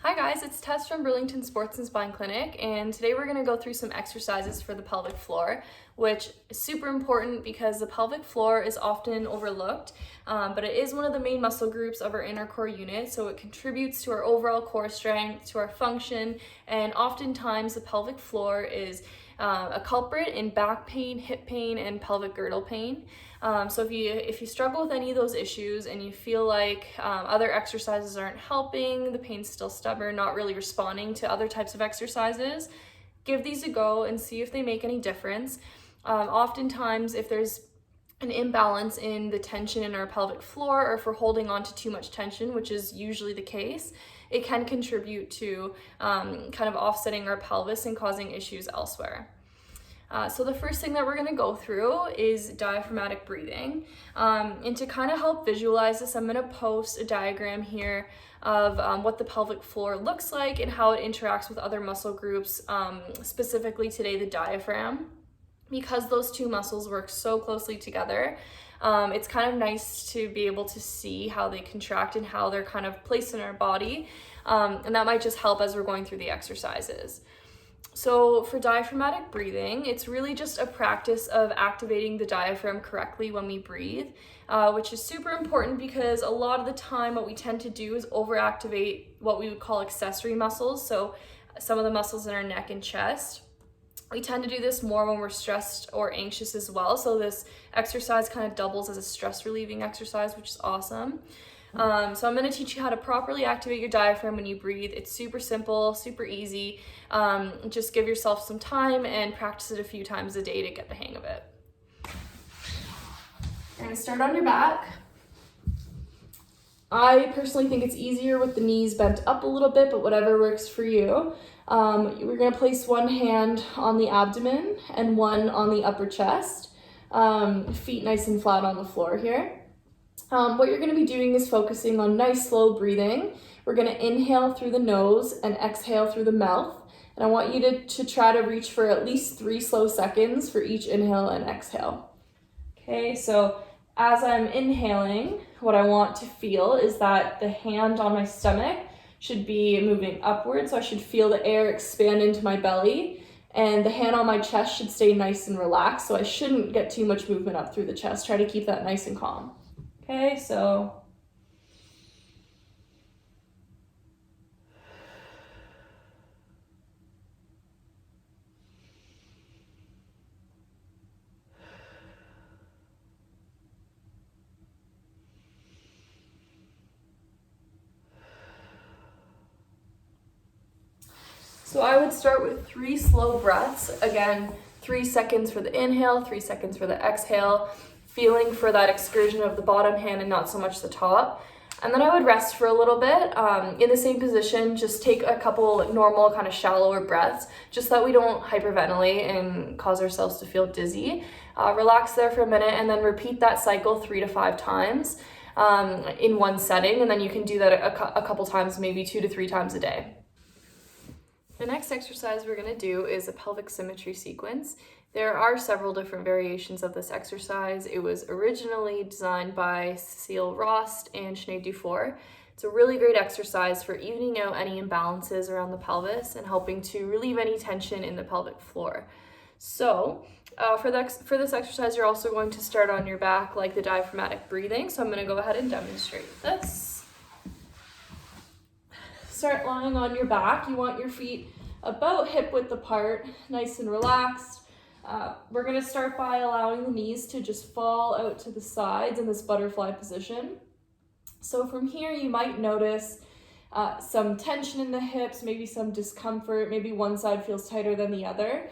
Hi guys, it's Tess from Burlington Sports and Spine Clinic, and today we're going to go through some exercises for the pelvic floor, which is super important because the pelvic floor is often overlooked, but it is one of the main muscle groups of our inner core unit, so it contributes to our overall core strength, to our function, and oftentimes the pelvic floor is a culprit in back pain, hip pain, and pelvic girdle pain. So if you struggle with any of those issues and you feel like other exercises aren't helping, the pain's still stubborn, not really responding to other types of exercises, give these a go and see if they make any difference. Oftentimes, if there's an imbalance in the tension in our pelvic floor, or if we're holding on to too much tension, which is usually the case, it can contribute to kind of offsetting our pelvis and causing issues elsewhere. So the first thing that we're going to go through is diaphragmatic breathing. And to kind of help visualize this, I'm going to post a diagram here of what the pelvic floor looks like and how it interacts with other muscle groups, specifically today the diaphragm. Because those two muscles work so closely together, it's kind of nice to be able to see how they contract and how they're kind of placed in our body. And that might just help as we're going through the exercises. So for diaphragmatic breathing, it's really just a practice of activating the diaphragm correctly when we breathe, which is super important because a lot of the time what we tend to do is overactivate what we would call accessory muscles. So some of the muscles in our neck and chest. We tend to do this more when we're stressed or anxious as well. So this exercise kind of doubles as a stress relieving exercise, which is awesome. So I'm going to teach you how to properly activate your diaphragm when you breathe. It's super simple, super easy. Just give yourself some time and practice it a few times a day to get the hang of it. You're going to start on your back. I personally think it's easier with the knees bent up a little bit, but whatever works for you. We're going to place one hand on the abdomen and one on the upper chest. Feet nice and flat on the floor here. What you're going to be doing is focusing on nice slow breathing. We're going to inhale through the nose and exhale through the mouth. And I want you to try to reach for at least 3 slow seconds for each inhale and exhale. Okay, so as I'm inhaling, what I want to feel is that the hand on my stomach should be moving upwards. So I should feel the air expand into my belly, and the hand on my chest should stay nice and relaxed. So I shouldn't get too much movement up through the chest. Try to keep that nice and calm. Okay, so I would start with 3 slow breaths. Again, 3 seconds for the inhale, 3 seconds for the exhale, feeling for that excursion of the bottom hand and not so much the top. And then I would rest for a little bit in the same position. Just take a couple normal kind of shallower breaths, just so that we don't hyperventilate and cause ourselves to feel dizzy. Relax there for a minute and then repeat that cycle 3 to 5 times in one setting. And then you can do that a couple times, maybe 2 to 3 times a day. The next exercise we're going to do is a pelvic symmetry sequence. There are several different variations of this exercise. It was originally designed by Cecile Rost and Sinead Dufour. It's a really great exercise for evening out any imbalances around the pelvis and helping to relieve any tension in the pelvic floor. So for this exercise, you're also going to start on your back like the diaphragmatic breathing. So I'm going to go ahead and demonstrate this. Start lying on your back. You want your feet about hip width apart, nice and relaxed. We're going to start by allowing the knees to just fall out to the sides in this butterfly position. So from here, you might notice some tension in the hips, maybe some discomfort, maybe one side feels tighter than the other.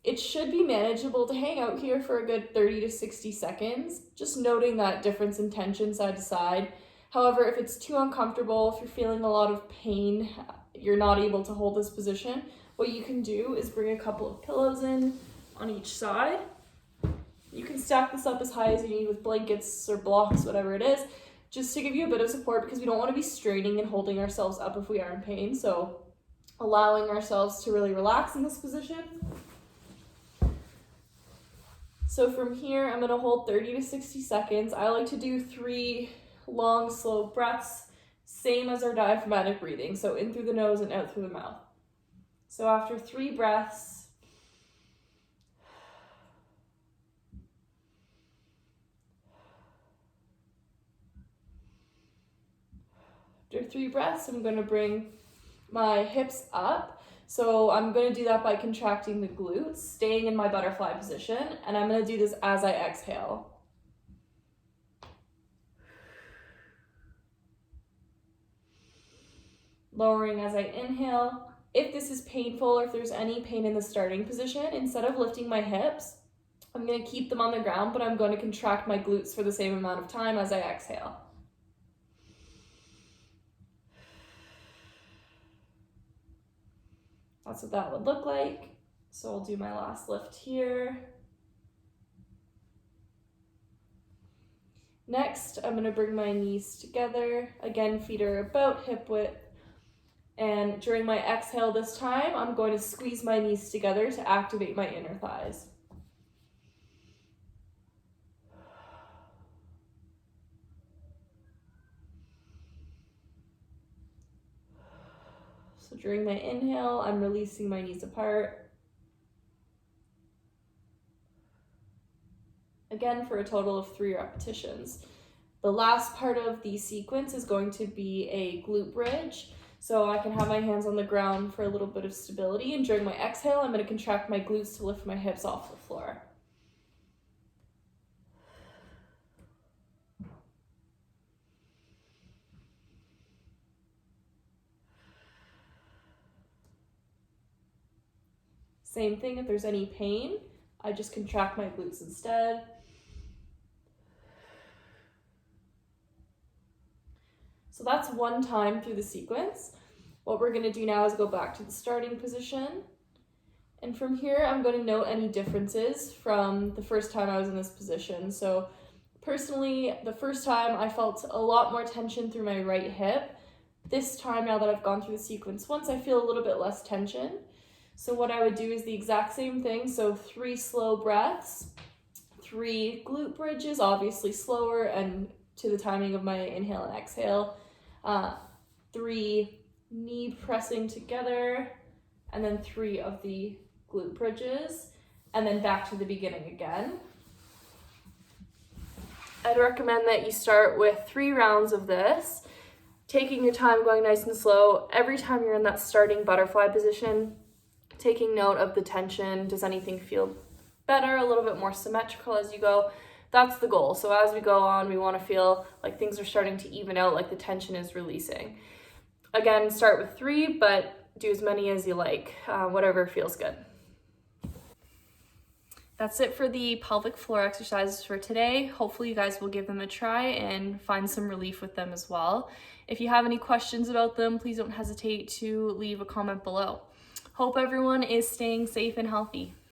It should be manageable to hang out here for a good 30 to 60 seconds, just noting that difference in tension side to side. However, if it's too uncomfortable, if you're feeling a lot of pain, you're not able to hold this position, what you can do is bring a couple of pillows in on each side. You can stack this up as high as you need with blankets or blocks, whatever it is, just to give you a bit of support because we don't want to be straining and holding ourselves up if we are in pain. So allowing ourselves to really relax in this position. So from here, I'm going to hold 30 to 60 seconds. I like to do 3 long, slow breaths same as our diaphragmatic breathing. So in through the nose and out through the mouth. So after 3 breaths, I'm going to bring my hips up. So I'm going to do that by contracting the glutes, staying in my butterfly position, and I'm going to do this as I exhale. Lowering as I inhale. If this is painful or if there's any pain in the starting position, instead of lifting my hips, I'm going to keep them on the ground, but I'm going to contract my glutes for the same amount of time as I exhale. That's what that would look like. So I'll do my last lift here. Next, I'm going to bring my knees together. Again, feet are about hip width. And during my exhale this time, I'm going to squeeze my knees together to activate my inner thighs. So during my inhale, I'm releasing my knees apart. Again, for a total of 3 repetitions. The last part of the sequence is going to be a glute bridge. So I can have my hands on the ground for a little bit of stability. And during my exhale, I'm going to contract my glutes to lift my hips off the floor. Same thing, if there's any pain, I just contract my glutes instead. So that's 1 time through the sequence. What we're going to do now is go back to the starting position. And from here, I'm going to note any differences from the first time I was in this position. So personally, the first time I felt a lot more tension through my right hip. This time, now that I've gone through the sequence once, I feel a little bit less tension. So what I would do is the exact same thing. So 3 slow breaths, 3 glute bridges, obviously slower and to the timing of my inhale and exhale. 3 knee pressing together, and then 3 of the glute bridges, and then back to the beginning again. I'd recommend that you start with 3 rounds of this, taking your time, going nice and slow. Every time you're in that starting butterfly position, taking note of the tension. Does anything feel better, a little bit more symmetrical as you go? That's the goal. So as we go on, we want to feel like things are starting to even out, like the tension is releasing. Again, start with 3, but do as many as you like, whatever feels good. That's it for the pelvic floor exercises for today. Hopefully you guys will give them a try and find some relief with them as well. If you have any questions about them, please don't hesitate to leave a comment below. Hope everyone is staying safe and healthy.